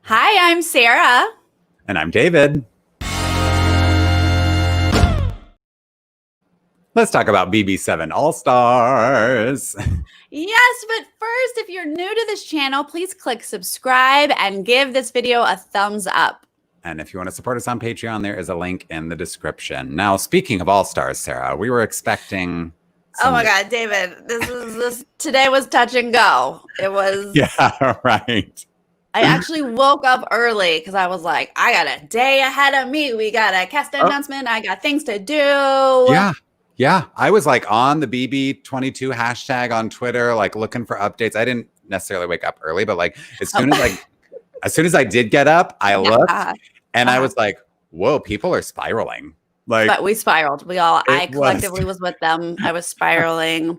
Hi, I'm Sarah. And I'm David. Let's talk about BB7 All-Stars. Yes, but first, if you're new to this channel, please click subscribe and give this video a thumbs up. And if you want to support us on Patreon, there is a link in the description. Now, speaking of All-Stars, Sarah, we were expecting... Oh my God, David, today was touch and go. It was... Yeah, right. I actually woke up early because I was like, I got a day ahead of me. We got a cast announcement. I got things to do. Yeah. I was like on the BB22 hashtag on Twitter, like looking for updates. I didn't necessarily wake up early, but like as soon as I did get up, I looked and I was like, whoa, people are spiraling. But we spiraled. I collectively was with them. I was spiraling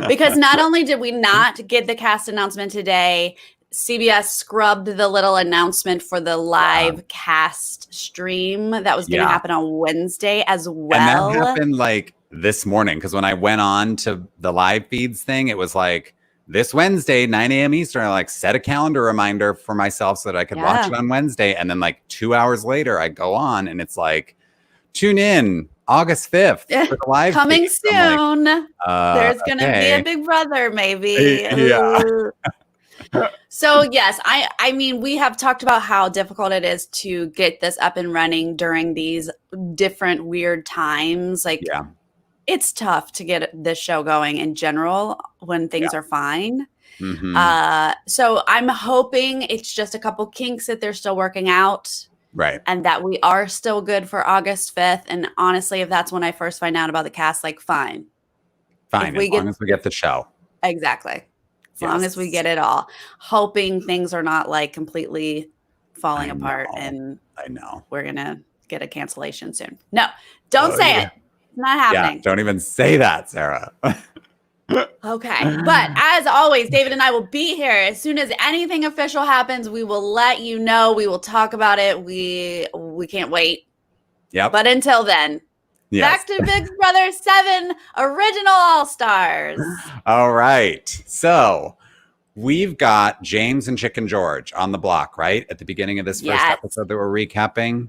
because not only did we not get the cast announcement today, CBS scrubbed the little announcement for the live cast stream that was going to happen on Wednesday as well. And that happened like this morning because when I went on to the live feeds thing, it was like this Wednesday, 9 a.m. Eastern. I like set a calendar reminder for myself so that I could watch it on Wednesday. And then like 2 hours later, I go on and it's like, tune in August 5th for the live coming feed. Soon. There's going to be a Big Brother, maybe. Yeah. So yes, I mean, we have talked about how difficult it is to get this up and running during these different weird times. Like it's tough to get this show going in general when things are fine. So I'm hoping it's just a couple kinks that they're still working out. Right. And that we are still good for August 5th. And honestly, if that's when I first find out about the cast, like fine. Fine, as long as we get the show. Exactly. As long as we get it all, hoping things are not like completely falling apart and we're going to get a cancellation soon. No, don't say it. It's not happening. Yeah, don't even say that, Sarah. Okay. But as always, David and I will be here. As soon as anything official happens, we will let you know. We will talk about it. We can't wait. Yeah. But until then, back to Big Brother 7 Original All-Stars. All right. So we've got James and Chicken George on the block, right? At the beginning of this first episode that we're recapping.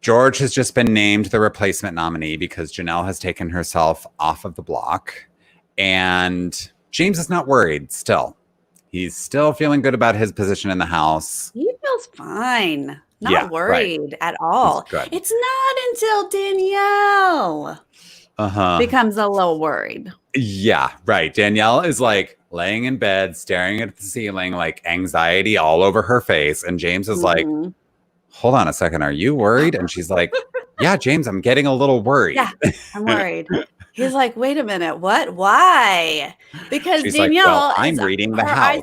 George has just been named the replacement nominee because Janelle has taken herself off of the block. And James is not worried still. He's still feeling good about his position in the house. He feels fine. Not worried at all. It's not until Danielle becomes a little worried. Yeah, right. Danielle is like laying in bed, staring at the ceiling, like anxiety all over her face. And James is like, hold on a second. Are you worried? And she's like, yeah, James, I'm getting a little worried. Yeah, I'm worried. He's like, wait a minute. What? Why? Because she's Danielle, like, well, I'm reading the house.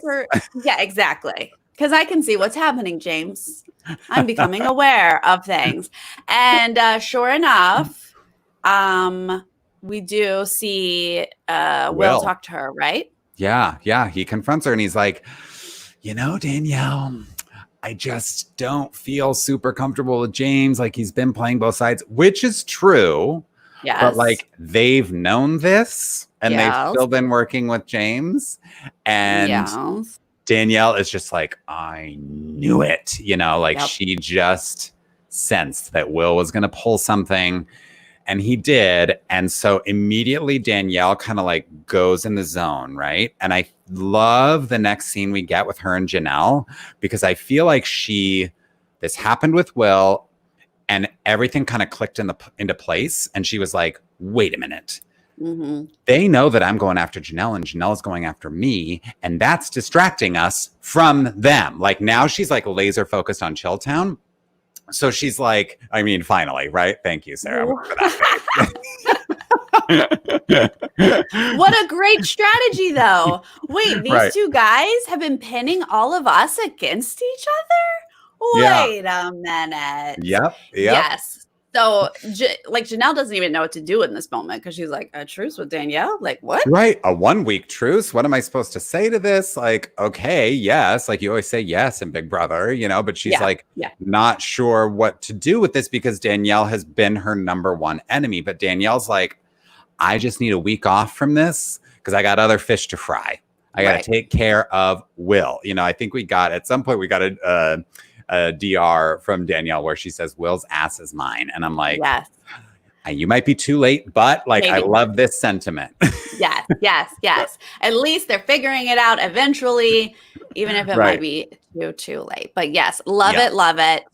Yeah, exactly. Because I can see what's happening, James. I'm becoming aware of things. And sure enough, we do see Will talk to her, right? Yeah. He confronts her and he's like, you know, Danielle, I just don't feel super comfortable with James. Like he's been playing both sides, which is true. Yes. But like they've known this and they've still been working with James. And Danielle is just like, I knew it. You know, like she just sensed that Will was going to pull something. And he did. And so immediately Danielle kind of like goes in the zone, right? And I love the next scene we get with her and Janelle because I feel like this happened with Will and everything kind of clicked into place. And she was like, wait a minute. They know that I'm going after Janelle and Janelle's going after me. And that's distracting us from them. Like now she's like laser focused on Chilltown. So she's like, I mean, finally, right? Thank you, Sarah. What a great strategy, though. Wait, these two guys have been pinning all of us against each other? Wait a minute. Yep. Yes. So, like, Janelle doesn't even know what to do in this moment because she's like, a truce with Danielle? Like, what? Right. A 1 week truce. What am I supposed to say to this? Like, okay, yes. Like, you always say yes in Big Brother, you know, but she's not sure what to do with this because Danielle has been her #1 enemy. But Danielle's like, I just need a week off from this because I got other fish to fry. I got to take care of Will. You know, I think at some point we got a DR from Danielle where she says, Will's ass is mine. And I'm like, yes. You might be too late, but like, maybe. I love this sentiment. Yes. At least they're figuring it out eventually, even if it might be too late. But yes, love it.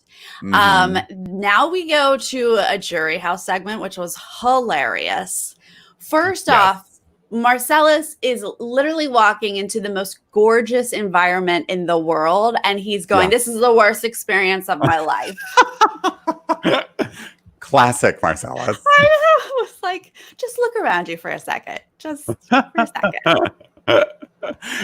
Mm-hmm. Now we go to a jury house segment, which was hilarious. First off, Marcellus is literally walking into the most gorgeous environment in the world, and he's going, this is the worst experience of my life. Classic Marcellus. I know. It's like, just look around you for a second. Just for a second.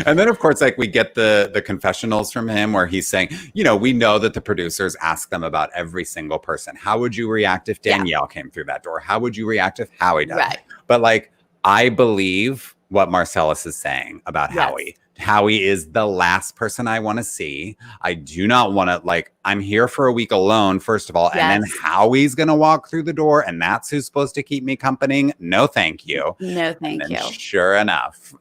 And then, of course, like we get the confessionals from him where he's saying, you know, we know that the producers ask them about every single person. How would you react if Danielle came through that door? How would you react if Howie does? Right. But like, I believe what Marcellus is saying about Howie. Howie is the last person I want to see. I do not want to, like, I'm here for a week alone, first of all. And then Howie's going to walk through the door and that's who's supposed to keep me company. No, thank you. No, thank you. Sure enough,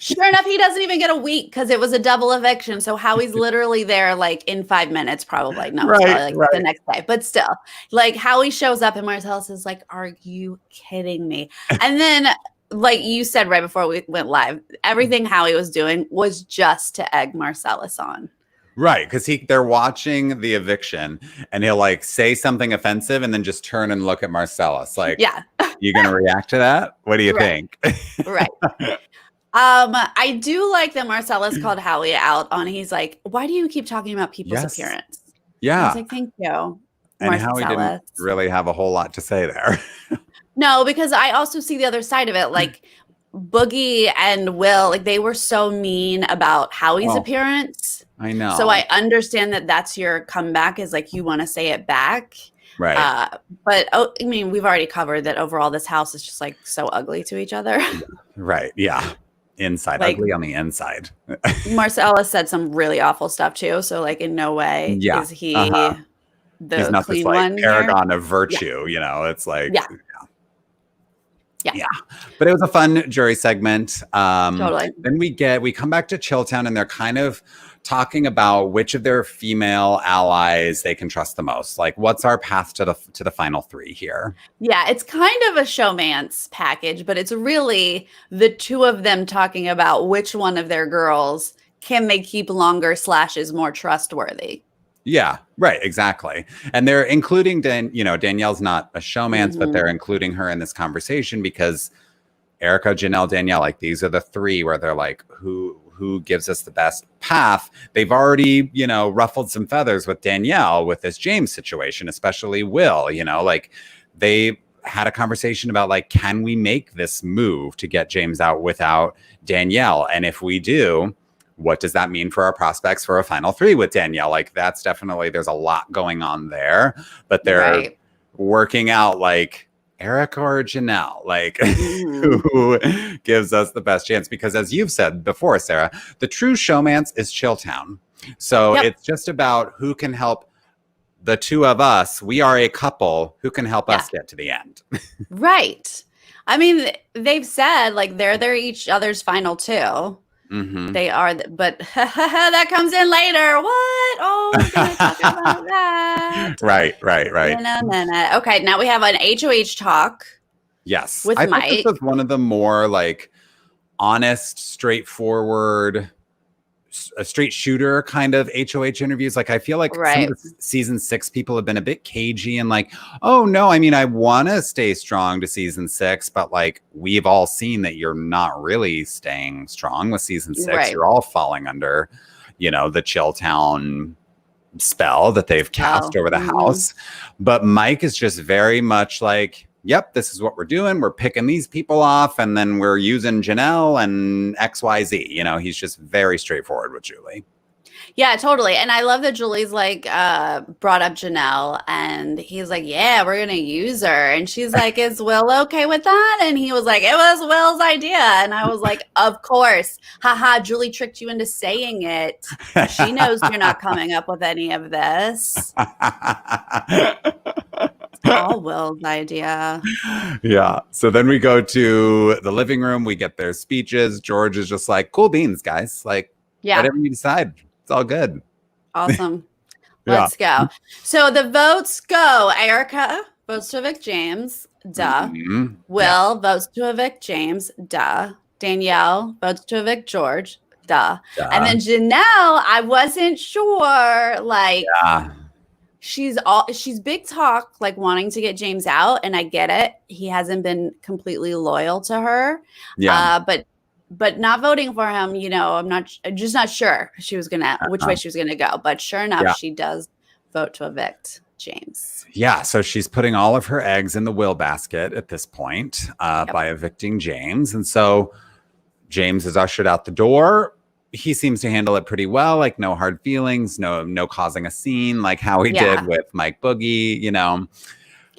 he doesn't even get a week because it was a double eviction. So Howie's literally there like in 5 minutes, probably. No, probably like the next day. But still, like Howie shows up and Marcellus is like, are you kidding me? And then like you said right before we went live, everything Howie was doing was just to egg Marcellus on. Right, because they're watching the eviction and he'll like say something offensive and then just turn and look at Marcellus. Like, you gonna react to that? What do you think? Right. I do like that Marcellus called Howie out on, he's like, why do you keep talking about people's appearance? Yeah. I was like, thank you. And Howie didn't really have a whole lot to say there. No, because I also see the other side of it. Like Boogie and Will, like they were so mean about Howie's appearance. I know. So I understand that that's your comeback, is like you want to say it back. Right. But I mean, we've already covered that overall this house is just like so ugly to each other. Right. Yeah. Inside, like, ugly on the inside. Marcellus said some really awful stuff too. So like in no way is he the He's not clean this, like, one paragon of virtue, you know, it's like, Yeah. But it was a fun jury segment. Totally. Then we come back to Chilltown and they're kind of talking about which of their female allies they can trust the most. Like, what's our path to the final three here? Yeah, it's kind of a showmance package, but it's really the two of them talking about which one of their girls can they keep longer / is more trustworthy. Yeah, right, exactly. And they're including Danielle's not a showmance, but they're including her in this conversation because Erica, Janelle, Danielle, like these are the three where they're like, who gives us the best path? They've already, ruffled some feathers with Danielle with this James situation, especially Will, like they had a conversation about like, can we make this move to get James out without Danielle? And if we do, what does that mean for our prospects for a final three with Danielle? Like that's definitely, there's a lot going on there, but they're working out like Erica or Janelle, like who gives us the best chance? Because as you've said before, Sarah, the true showmance is Chilltown. So it's just about who can help the two of us. We are a couple who can help us get to the end. Right. I mean, they've said like they're each other's final two. They are, but that comes in later. What? Oh, we're gonna talk about that. Right. Okay, now we have an HOH talk. Yes, with I Mike. think this was one of the more like honest, straightforward, a straight shooter kind of HOH interviews. Like I feel like some of the season 6 people have been a bit cagey and like, oh no, I mean, I want to stay strong to season 6, but like we've all seen that you're not really staying strong with season 6. You're all falling under, the Chilltown spell that they've cast over the house. But Mike is just very much like, yep, this is what we're doing. We're picking these people off and then we're using Janelle and XYZ. He's just very straightforward with Julie. Yeah, totally. And I love that Julie's like brought up Janelle and he's like, yeah, we're going to use her. And she's like, is Will okay with that? And he was like, it was Will's idea. And I was like, of course. Haha, Julie tricked you into saying it. She knows you're not coming up with any of this. All Will's idea. Yeah. So then we go to the living room. We get their speeches. George is just like, cool beans, guys. Like, whatever you decide, it's all good. Awesome. Let's go. So the votes go. Erica votes to evict James. Duh. Will votes to evict James. Duh. Danielle votes to evict George. Duh. And then Janelle, I wasn't sure. Like, she's big talk, like wanting to get James out, and I get it. He hasn't been completely loyal to her. Yeah. But not voting for him, you know, I'm just not sure which way she was gonna go. But sure enough, she does vote to evict James. Yeah, so she's putting all of her eggs in the Will basket at this point by evicting James. And so James is ushered out the door. He seems to handle it pretty well, like no hard feelings, no causing a scene, like how he did with Mike Boogie, you know.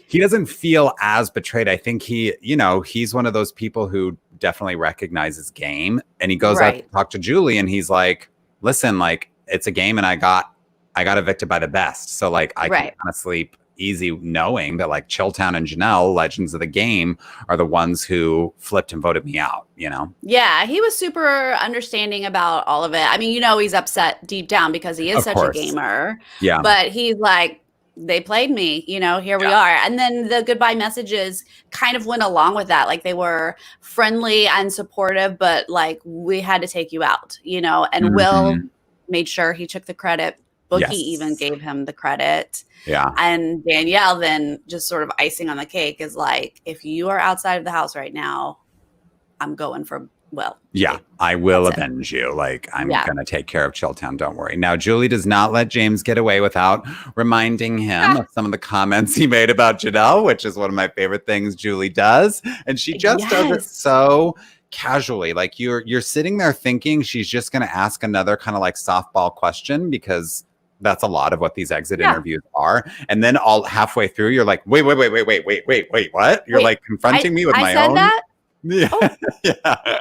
He doesn't feel as betrayed. I think he's one of those people who definitely recognizes game. And he goes out to talk to Julie and he's like, listen, like it's a game and I got evicted by the best. So like I can kind of sleep easy knowing that like Chilltown and Janelle, legends of the game, are the ones who flipped and voted me out, you know? Yeah, he was super understanding about all of it. I mean, you know, he's upset deep down because he is such a gamer. Yeah. But he's like, they played me, you know, here we are. And then the goodbye messages kind of went along with that. Like they were friendly and supportive, but like we had to take you out, you know, and Will made sure he took the credit. Boogie even gave him the credit. Yeah. And Danielle then just sort of icing on the cake is like, if you are outside of the house right now, I'm going for Will. Yeah, I will avenge you. Like, I'm going to take care of Chilltown. Don't worry. Now, Julie does not let James get away without reminding him of some of the comments he made about Janelle, which is one of my favorite things Julie does. And she just does it so casually. Like you're sitting there thinking she's just going to ask another kind of like softball question because that's a lot of what these exit interviews are. And then all halfway through, you're like, wait, what? You're like confronting me with my own. That? Yeah. Oh. Yeah.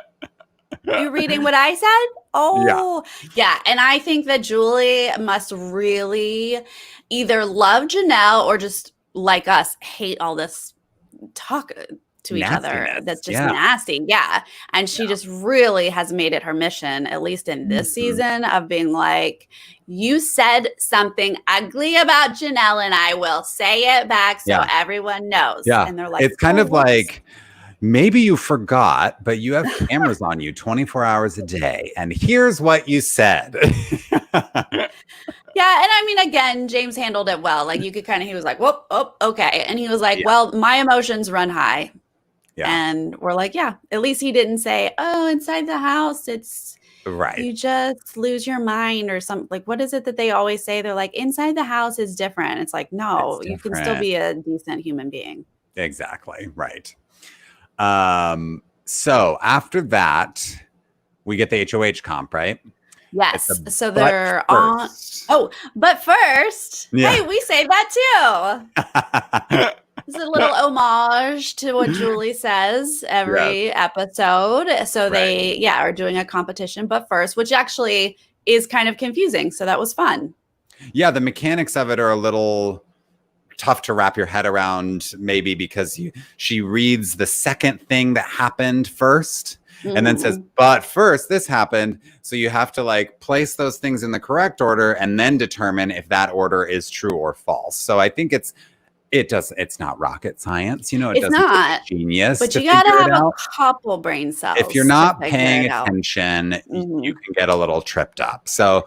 You're reading what I said? Oh, yeah. And I think that Julie must really either love Janelle or just like us hate all this talk to each other. That's just nasty. Yeah. And she just really has made it her mission, at least in this season, of being like, you said something ugly about Janelle and I will say it back so everyone knows. Yeah. And they're like, it's kind of like, maybe you forgot, but you have cameras on you 24 hours a day. And here's what you said. Yeah. And I mean, again, James handled it well. Like you could he was like, whoop, oh, okay. And he was like, well, my emotions run high. Yeah. And we're like, yeah, at least he didn't say, oh, inside the house, it's you just lose your mind or something. Like, what is it that they always say? They're like, inside the house is different. It's like, no, you can still be a decent human being. Exactly. Right. So after that, we get the HOH comp, right? Yes. So they're on. Oh, but first, hey, we say that too. It's a little homage to what Julie says every episode. So they, are doing a competition, but first, which actually is kind of confusing. So that was fun. Yeah, the mechanics of it are a little tough to wrap your head around, maybe because she reads the second thing that happened first and then says, but first this happened. So you have to like place those things in the correct order and then determine if that order is true or false. So I think it's not rocket science, you know, it doesn't take genius. But you gotta have a couple brain cells. If you're not paying attention, you can get a little tripped up. So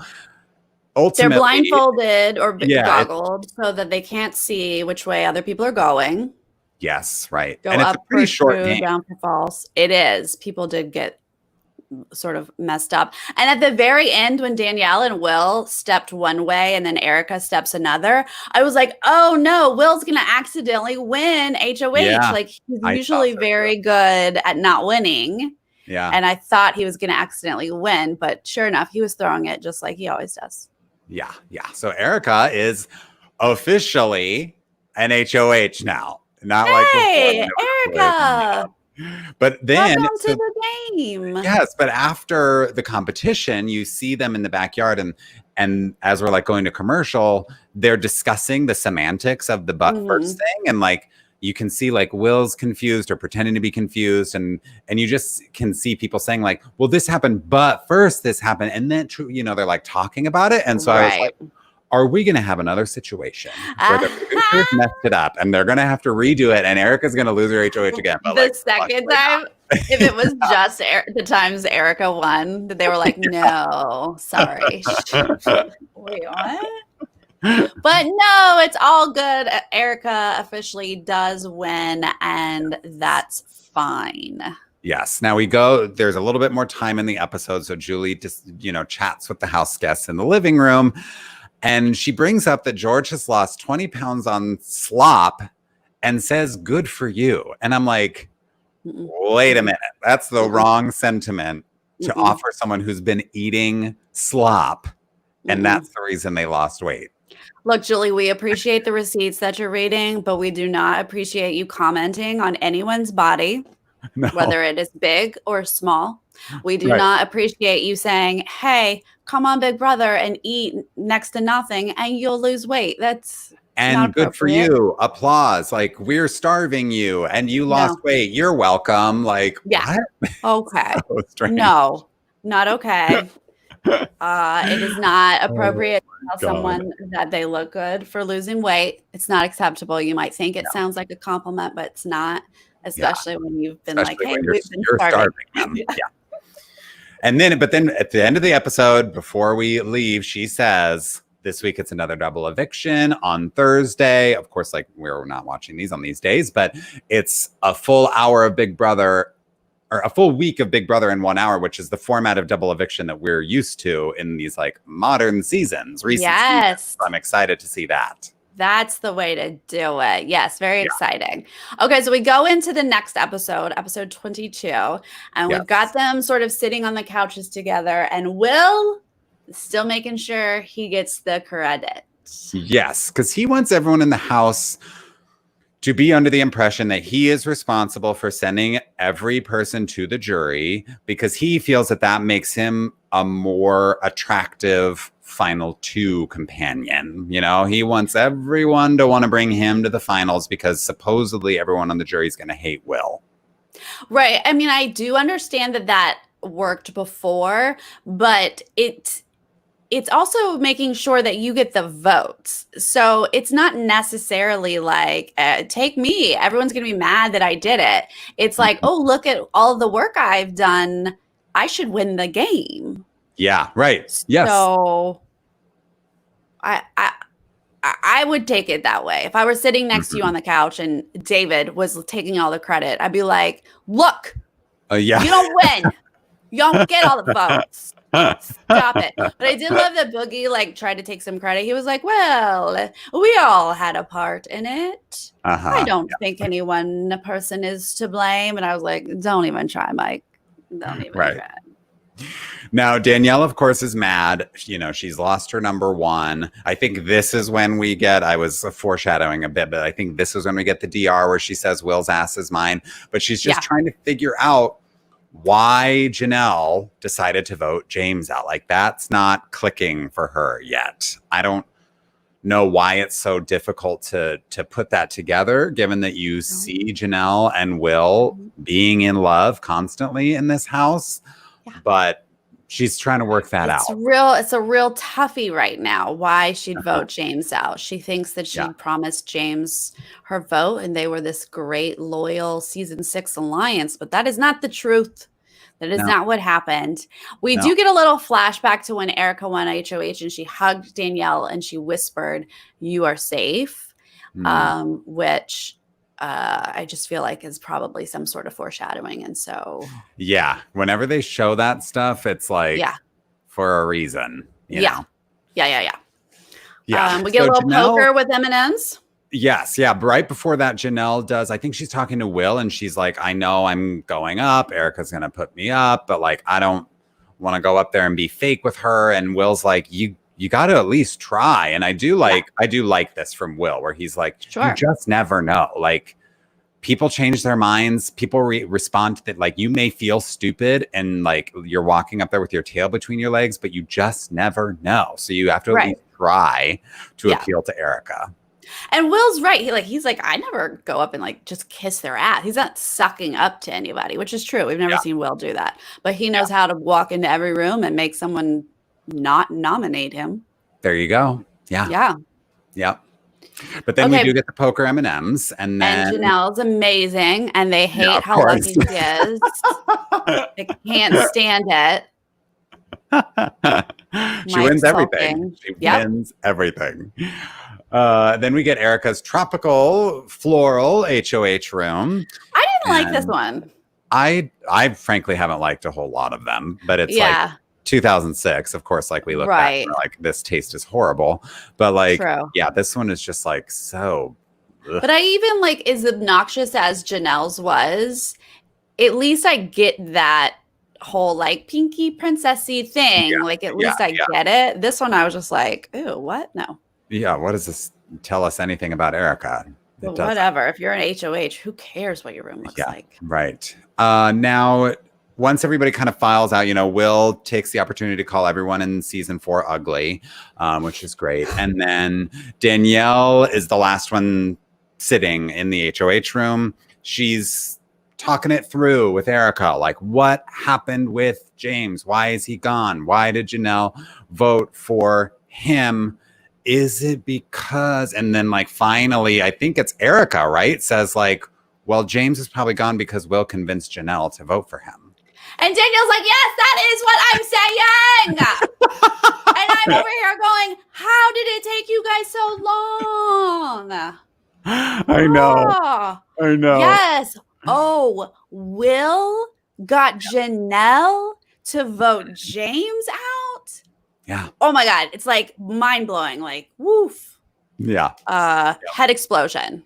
ultimately, they're blindfolded or goggled so that they can't see which way other people are going. Yes, right. Go and up it's a pretty short game. Down for false. It is. People did get sort of messed up. And at the very end, when Danielle and Will stepped one way and then Erica steps another, I was like, oh no, Will's going to accidentally win HOH. Yeah, like he's usually very good at not winning. Yeah. And I thought he was going to accidentally win, but sure enough, he was throwing it just like he always does. Yeah. Yeah. So Erica is officially an HOH now. Not like before. Erica. But then welcome to the game. Yes, but after the competition, you see them in the backyard, and as we're like going to commercial, they're discussing the semantics of the but first thing, and like you can see like Will's confused or pretending to be confused, and you just can see people saying like, well, this happened, but first this happened, and then they're like talking about it, and so I was like, are we going to have another situation where the producers messed it up and they're going to have to redo it and Erica's going to lose her HOH again? But the second time, if it was just the times Erica won, they were like, no, sorry. Wait, what? But no, it's all good. Erica officially does win, and that's fine. Yes. Now there's a little bit more time in the episode. So Julie just, chats with the house guests in the living room. And she brings up that George has lost 20 pounds on slop and says, good for you. And I'm like, wait a minute. That's the wrong sentiment to offer someone who's been eating slop. And that's the reason they lost weight. Look, Julie, we appreciate the receipts that you're reading, but we do not appreciate you commenting on anyone's body, whether it is big or small. We do not appreciate you saying, hey, come on, big brother, and eat next to nothing and you'll lose weight. That's and good for you. Applause. Like, we're starving you and you lost weight. You're welcome. Like, what? Okay. No, not okay. It is not appropriate to tell someone that they look good for losing weight. It's not acceptable. You might think it sounds like a compliment, but it's not, especially when you've been like, hey, we've been starving them. But then at the end of the episode, before we leave, she says, this week it's another double eviction on Thursday. Of course, like, we're not watching these on these days, but it's a full hour of Big Brother, or a full week of Big Brother in 1 hour, which is the format of double eviction that we're used to in these like modern seasons, recent seasons. I'm excited to see that. That's the way to do it. Yes, very exciting. Okay, so we go into the next episode 22, and we've got them sort of sitting on the couches together, and Will is still making sure he gets the credit. Yes, because he wants everyone in the house to be under the impression that he is responsible for sending every person to the jury, because he feels that makes him a more attractive final two companion. He wants everyone to want to bring him to the finals because supposedly everyone on the jury is going to hate Will. Right. I mean, I do understand that worked before, but it's also making sure that you get the votes. So it's not necessarily like, take me. Everyone's going to be mad that I did it. It's like, oh, look at all the work I've done. I should win the game. Yeah, right. Yes. So I would take it that way. If I were sitting next to you on the couch and David was taking all the credit, I'd be like, look, you don't win. You don't get all the votes. Stop it. But I did love that Boogie like tried to take some credit. He was like, well, we all had a part in it. I don't think any one person is to blame. And I was like, don't even try, Mike. Don't even try. Now, Danielle, of course, is mad. She's lost her number one. I think this is when I was foreshadowing a bit, but I think this is when we get the DR where she says Will's ass is mine. But she's just trying to figure out why Janelle decided to vote James out. Like, that's not clicking for her yet. I don't know why it's so difficult to put that together, given that you see Janelle and Will being in love constantly in this house. But she's trying to work that out. It's a real toughie right now why she'd vote James out. She thinks that she promised James her vote and they were this great, loyal season 6 alliance, but that is not the truth. That is not what happened. We do get a little flashback to when Erica won HOH and she hugged Danielle and she whispered, "You are safe," which I just feel like is probably some sort of foreshadowing. And so, whenever they show that stuff, it's like for a reason. You know? Yeah. We get a little poker with M&Ms. Yes. Yeah. Right before that, Janelle does. I think she's talking to Will and she's like, I know I'm going up. Erica's going to put me up, but like, I don't want to go up there and be fake with her. And Will's like, you got to at least try. And I do like this from Will, where he's like, you just never know. Like, people change their minds. People respond to that. Like, you may feel stupid and like you're walking up there with your tail between your legs, but you just never know. So you have to at least try to appeal to Erica. And Will's right. He's like, I never go up and like just kiss their ass. He's not sucking up to anybody, which is true. We've never seen Will do that, but he knows how to walk into every room and make someone not nominate him. There you go. Yeah. Yeah. Yep. But then we do get the poker M&Ms, and Janelle's amazing, and they hate how lucky she is. They can't stand it. She wins everything. She wins everything. Then we get Erica's tropical floral HOH room. I didn't like this one. I frankly haven't liked a whole lot of them, but it's like 2006, of course, like we look back and we're like, this taste is horrible. But like, this one is just like so. Ugh. But I even like, as obnoxious as Janelle's was, at least I get that whole like pinky princessy thing. Like at least I get it. This one I was just like, ew, what? No. Yeah, what does this tell us anything about Erica? Well, whatever. If you're an HOH, who cares what your room looks like? Right. Now, once everybody kind of files out, Will takes the opportunity to call everyone in season 4 ugly, which is great. And then Danielle is the last one sitting in the HOH room. She's talking it through with Erica. Like, what happened with James? Why is he gone? Why did Janelle vote for him? Is it because, and then like finally, I think it's Erica, right? Says like, well, James is probably gone because Will convinced Janelle to vote for him. And Danielle's like, yes, that is what I'm saying. And I'm over here going, how did it take you guys so long? I know. Yes. Oh, Will got Janelle to vote James out? Yeah. Oh my God. It's like mind blowing. Like, woof. Yeah. Head explosion.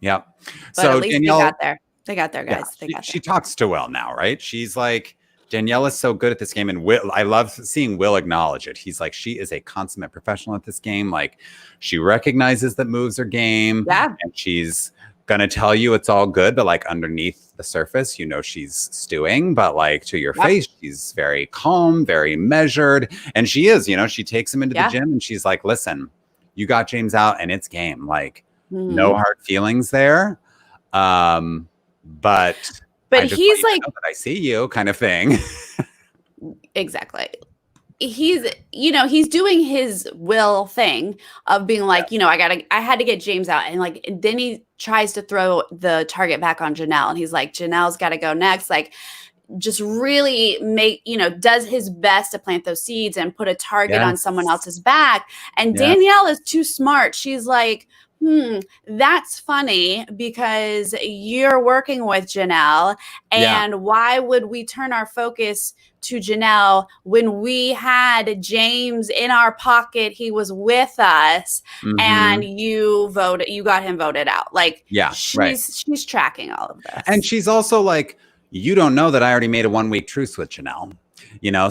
Yep. But so at least Danielle, they got there. They got there, guys. She talks to Will now, right? She's like, Danielle is so good at this game. And Will, I love seeing Will acknowledge it. He's like, she is a consummate professional at this game. Like, she recognizes that moves are game. Yeah. And she's going to tell you it's all good. But like underneath the surface, she's stewing. But like to your face, she's very calm, very measured. And she is, she takes him into the gym and she's like, listen, you got James out and it's game. Like, no hard feelings there. But he's like, that I see you kind of thing. Exactly. He's doing his Will thing of being like, I had to get James out. And like, then he tries to throw the target back on Janelle. And he's like, Janelle's got to go next. Like, just really does his best to plant those seeds and put a target on someone else's back. And Danielle is too smart. She's like, that's funny because you're working with Janelle. And why would we turn our focus to Janelle when we had James in our pocket? He was with us and you got him voted out. Like, she's tracking all of this. And she's also like, you don't know that I already made a 1-week truce with Janelle.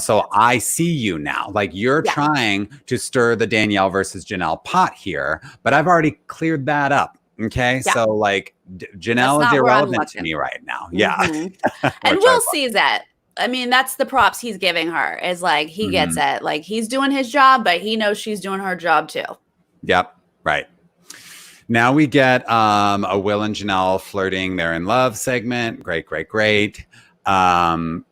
So I see you now. Like, you're trying to stir the Danielle versus Janelle pot here, but I've already cleared that up. Okay. Yeah. So like Janelle is irrelevant to me right now. Yeah. And Will sees it. I mean, that's the props he's giving her, is like, he gets it. Like, he's doing his job, but he knows she's doing her job too. Yep. Right. Now we get a Will and Janelle flirting, they're in love segment. Great. I love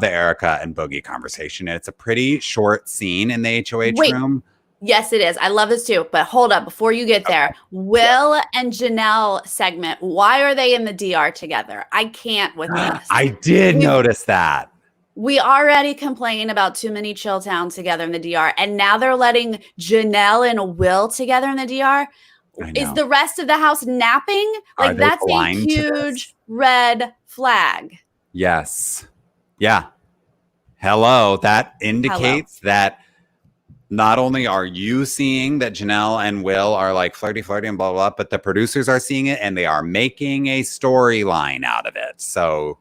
the Erica and Boogie conversation. It's a pretty short scene in the HOH room. Yes, it is. I love this too. But hold up, before you get there, Will and Janelle segment. Why are they in the DR together? I can't with this. I did notice that. We already complain about too many Chilltown together in the DR, and now they're letting Janelle and Will together in the DR. Is the rest of the house napping? Like, that's a huge red flag. Yes. Yeah. Hello. That indicates that not only are you seeing that Janelle and Will are like flirty and blah, blah, blah, but the producers are seeing it and they are making a storyline out of it. So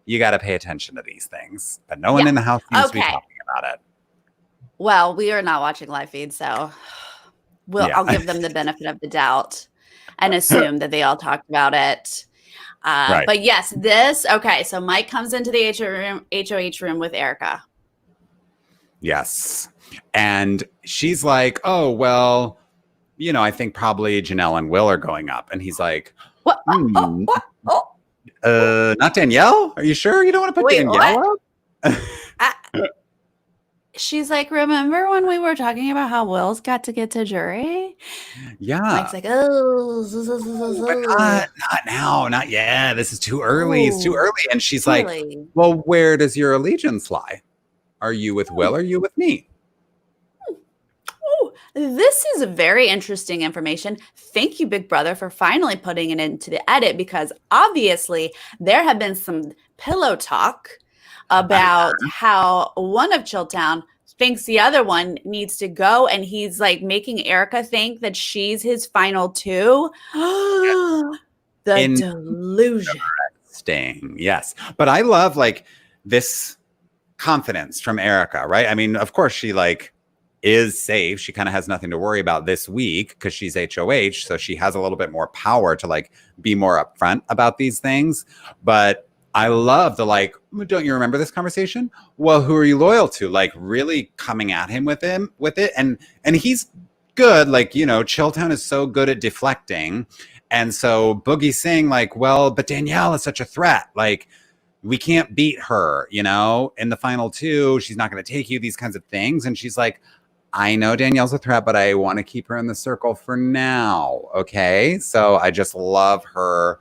you got to pay attention to these things. But no one in the house seems to be talking about it. Well, we are not watching live feed, so I'll give them the benefit of the doubt. and assume that they all talked about it. Right. But yes, so Mike comes into the HOH room with Erica. Yes. And she's like, oh, well, I think probably Janelle and Will are going up. And he's like, what? Not Danielle? Are you sure you don't want to put Danielle up? She's like, remember when we were talking about how Will's got to get to jury? Yeah. Mike's like, but not now, not yet. This is too early. It's too early. And she's like, well, where does your allegiance lie? Are you with Will or are you with me? Oh, this is very interesting information. Thank you, Big Brother, for finally putting it into the edit, because obviously there have been some pillow talk about how one of Chilltown thinks the other one needs to go, and he's like making Erica think that she's his final two. The delusion. Interesting. Yes. But I love like this confidence from Erica, right? I mean, of course she like is safe. She kind of has nothing to worry about this week because she's HOH. So she has a little bit more power to like be more upfront about these things. But I love the like, don't you remember this conversation? Well, who are you loyal to? Like really coming at him with it. And he's good. Like, Chilltown is so good at deflecting. And so Boogie's saying like, well, but Danielle is such a threat. Like, we can't beat her, in the final two. She's not going to take you, these kinds of things. And she's like, I know Danielle's a threat, but I want to keep her in the circle for now. Okay. So I just love her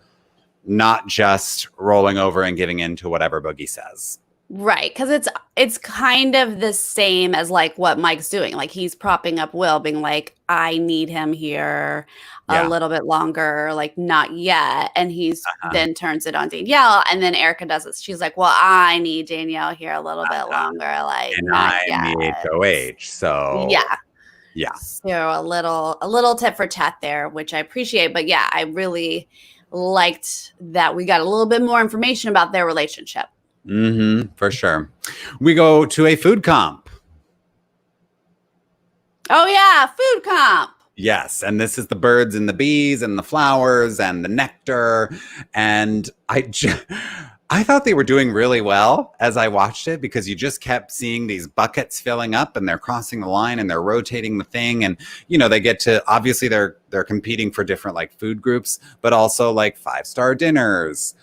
not just rolling over and giving in to whatever Boogie says. Right. Because it's kind of the same as like what Mike's doing. Like he's propping up Will, being like, I need him here a little bit longer, like not yet. And he's then turns it on Danielle, and then Erica does it. She's like, well, I need Danielle here a little bit longer. Like, and I need HOH. So yeah. So a little tit for tat there, which I appreciate. But yeah, I really liked that we got a little bit more information about their relationship. For sure. We go to a food comp. Oh yeah, food comp. Yes, and this is the birds and the bees and the flowers and the nectar. And I thought they were doing really well as I watched it, because you just kept seeing these buckets filling up and they're crossing the line and they're rotating the thing. And, they get to, obviously they're competing for different like food groups, but also like 5-star dinners,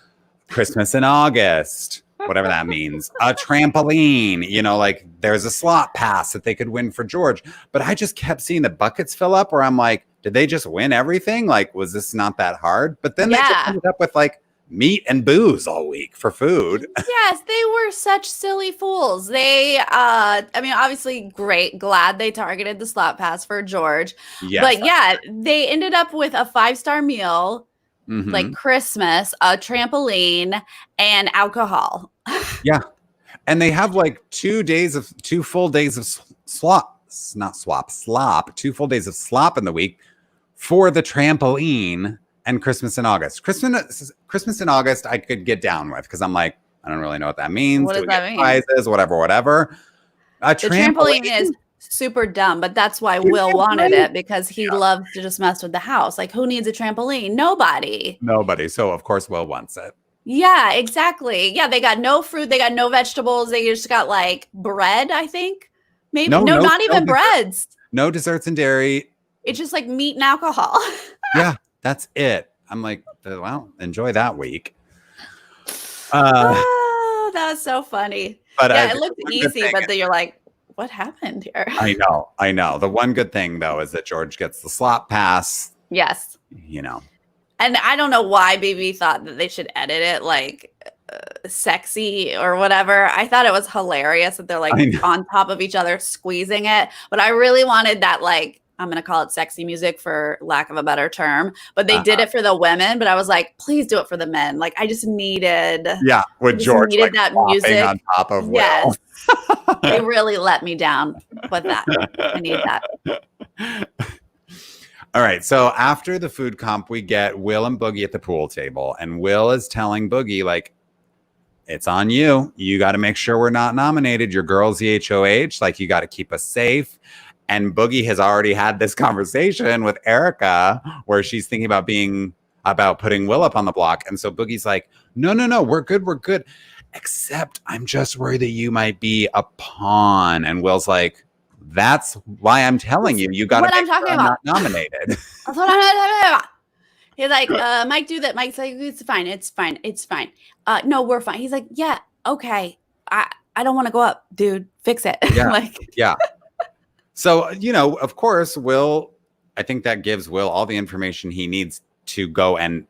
Christmas in August, whatever that means, a trampoline, like there's a slot pass that they could win for George. But I just kept seeing the buckets fill up where I'm like, did they just win everything? Like, was this not that hard? But then they just ended up with like meat and booze all week for food. Yes, they were such silly fools. They, obviously glad they targeted the slot pass for George. Yes. But yeah, they ended up with a 5-star meal, like Christmas, a trampoline, and alcohol. Yeah. And they have like 2 full days of slop in the week for the trampoline and Christmas in August. Christmas in August, I could get down with, because I'm like, I don't really know what that means. What does that mean? Prizes, whatever. The trampoline is super dumb, but that's why Will wanted it, because he loves to just mess with the house. Like, who needs a trampoline? Nobody. So of course Will wants it. Yeah, exactly. Yeah, they got no fruit. They got no vegetables. They just got like bread, I think. Maybe. No, not even breads. No desserts and dairy. It's just like meat and alcohol. Yeah, that's it. I'm like, well, enjoy that week. That was so funny. But yeah, it looked easy, but then you're like, what happened here? I know. The one good thing, though, is that George gets the slot pass. Yes. And I don't know why BB thought that they should edit it like sexy or whatever. I thought it was hilarious that they're like on top of each other squeezing it. But I really wanted that, like, I'm going to call it sexy music for lack of a better term. But they did it for the women. But I was like, please do it for the men. Like, I just needed. Yeah, with George needed like, that music on top of Will. Yes. They really let me down with that. I need that. All right. So after the food comp, we get Will and Boogie at the pool table. And Will is telling Boogie, like, it's on you. You got to make sure we're not nominated. Your girl's the HOH. Like, you got to keep us safe. And Boogie has already had this conversation with Erica where she's thinking about putting Will up on the block. And so Boogie's like, no, we're good. Except I'm just worried that you might be a pawn. And Will's like, that's why I'm telling you, you got to make sure I'm not nominated. That's what I'm talking about. He's like, Mike, do that. Mike's like, it's fine. No, we're fine. He's like, yeah, okay. I don't want to go up, dude. Fix it. Yeah. Yeah. So, of course, I think that gives Will all the information he needs to go and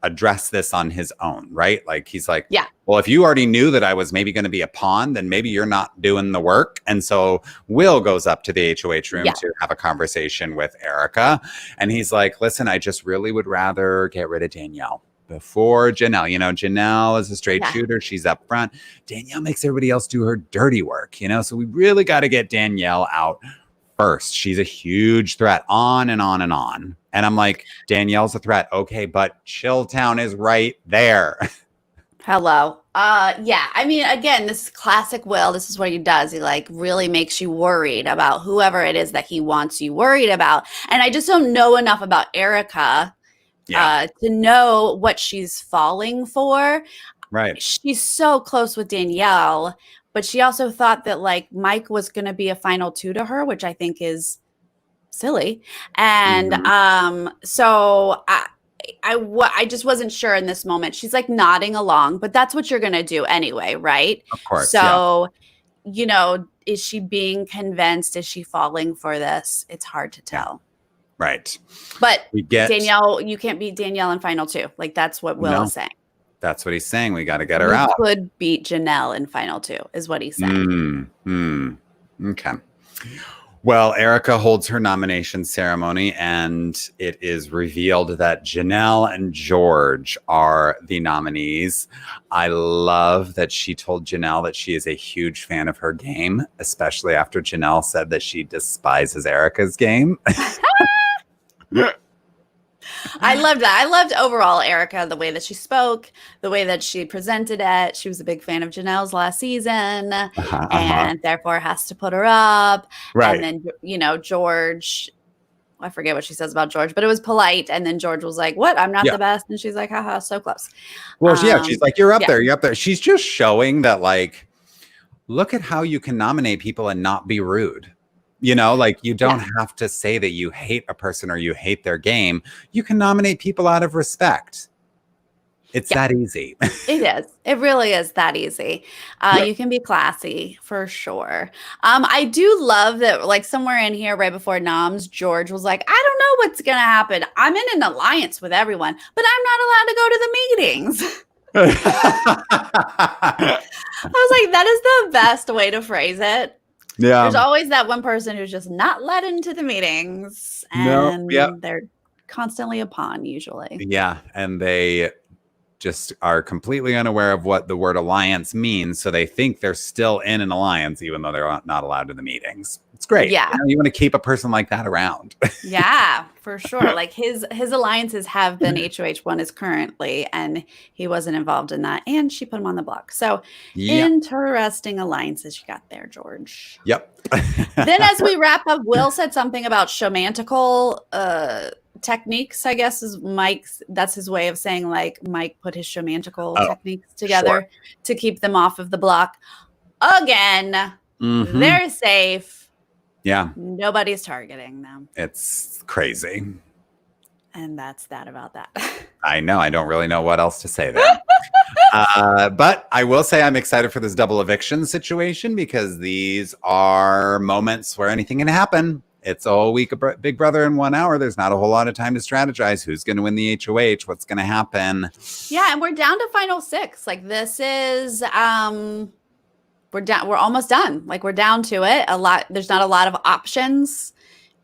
address this on his own, right? Like, he's like, yeah, well, if you already knew that I was maybe going to be a pawn, then maybe you're not doing the work. And so Will goes up to the HOH room to have a conversation with Erica. And he's like, listen, I just really would rather get rid of Danielle before Janelle. Janelle is a straight shooter. She's up front. Danielle makes everybody else do her dirty work, so we really got to get Danielle out first. She's a huge threat, on and on and on. And I'm like, Danielle's a threat. Okay, but Chilltown is right there. Hello. Yeah. I mean, again, this is classic Will. This is what he does. He really makes you worried about whoever it is that he wants you worried about. And I just don't know enough about Erica to know what she's falling for. Right. She's so close with Danielle, but she also thought that Mike was going to be a final two to her, which I think is silly. And so I just wasn't sure in this moment. She's nodding along, but that's what you're going to do anyway, right? Of course. So, is she being convinced? Is she falling for this? It's hard to tell. Right. But Danielle, you can't beat Danielle in final two. That's what Will is saying. That's what he's saying. We got to get her out. Could beat Janelle in final two is what he's saying. Okay. Well, Erica holds her nomination ceremony, and it is revealed that Janelle and George are the nominees. I love that she told Janelle that she is a huge fan of her game, especially after Janelle said that she despises Erica's game. I loved that. I loved overall Erica, the way that she spoke, the way that she presented it. She was a big fan of Janelle's last season and therefore has to put her up. Right. And then, George, I forget what she says about George, but it was polite. And then George was like, what? I'm not the best. And she's like, haha, so close. Well, she's like, you're up there. You're up there. She's just showing that, look at how you can nominate people and not be rude. You don't have to say that you hate a person or you hate their game. You can nominate people out of respect. It's that easy. It is. It really is that easy. You can be classy for sure. I do love that, somewhere in here right before noms, George was like, I don't know what's going to happen. I'm in an alliance with everyone, but I'm not allowed to go to the meetings. I was like, that is the best way to phrase it. Yeah. There's always that one person who's just not let into the meetings, and they're constantly a pawn usually. Yeah. And they just are completely unaware of what the word alliance means. So they think they're still in an alliance, even though they're not allowed to the meetings. It's great. Yeah. You want to keep a person like that around. Yeah, for sure. His alliances have been HOH. One is currently, and he wasn't involved in that. And she put him on the block. So interesting alliances you got there, George. Yep. Then as we wrap up, Will said something about showmantical techniques, I guess is Mike's. That's his way of saying Mike put his showmantical techniques together to keep them off of the block. Again, they're safe. Yeah. Nobody's targeting them. It's crazy. And that's that about that. I know. I don't really know what else to say there. But I will say I'm excited for this double eviction situation because these are moments where anything can happen. It's all week of Big Brother in 1 hour. There's not a whole lot of time to strategize. Who's going to win the HOH? What's going to happen? Yeah, and we're down to final 6. This is we're almost done. We're down to it. There's not a lot of options,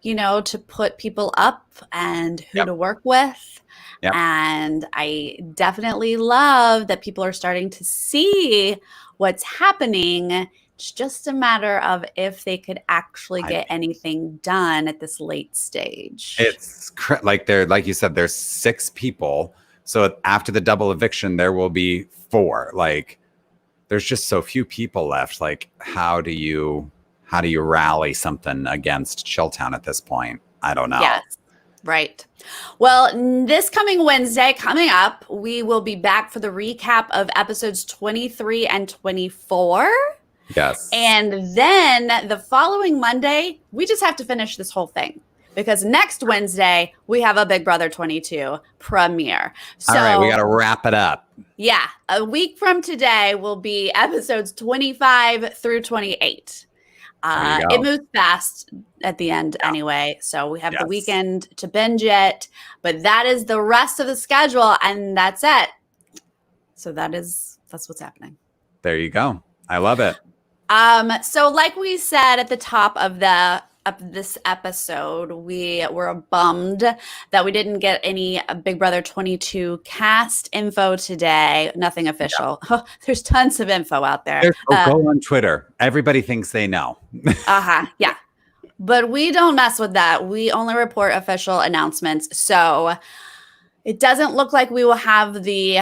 to put people up and who to work with. Yep. And I definitely love that people are starting to see what's happening. It's just a matter of if they could actually get anything done at this late stage. It's like you said, there's 6 people. So after the double eviction, there will be 4. There's just so few people left. How do you how do you rally something against Chilltown at this point? I don't know. Yes. Right. Well, this coming Wednesday, coming up, we will be back for the recap of episodes 23 and 24. Yes. And then the following Monday, we just have to finish this whole thing because next Wednesday, we have a Big Brother 22 premiere. So, all right, we got to wrap it up. Yeah. A week from today will be episodes 25 through 28. It moves fast at the end anyway. So we have the weekend to binge it, but that is the rest of the schedule and that's it. So that's what's happening. There you go. I love it. So like we said at the top of this episode, we were bummed that we didn't get any Big Brother 22 cast info today. Nothing official. Yeah. Oh, there's tons of info out there. Go on Twitter. Everybody thinks they know. Yeah. But we don't mess with that. We only report official announcements. So it doesn't look like we will have the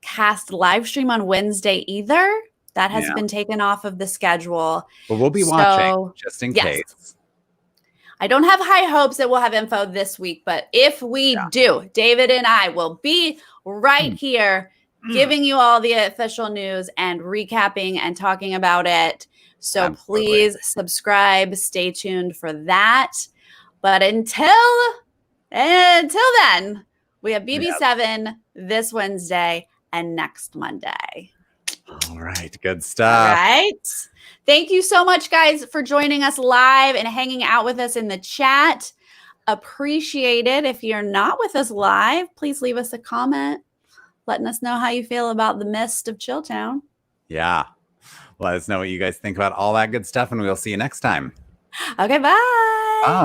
cast live stream on Wednesday either. That has been taken off of the schedule. But we'll be watching just in case. I don't have high hopes that we'll have info this week, but if we do, David and I will be right here giving you all the official news and recapping and talking about it. So please subscribe, stay tuned for that. But until then, we have BB7 this Wednesday and next Monday. All right, good stuff. All right. Thank you so much, guys, for joining us live and hanging out with us in the chat. Appreciate it. If you're not with us live, please leave us a comment letting us know how you feel about the mist of Chilltown. Yeah. Let us know what you guys think about all that good stuff, and we'll see you next time. Okay, bye. Bye.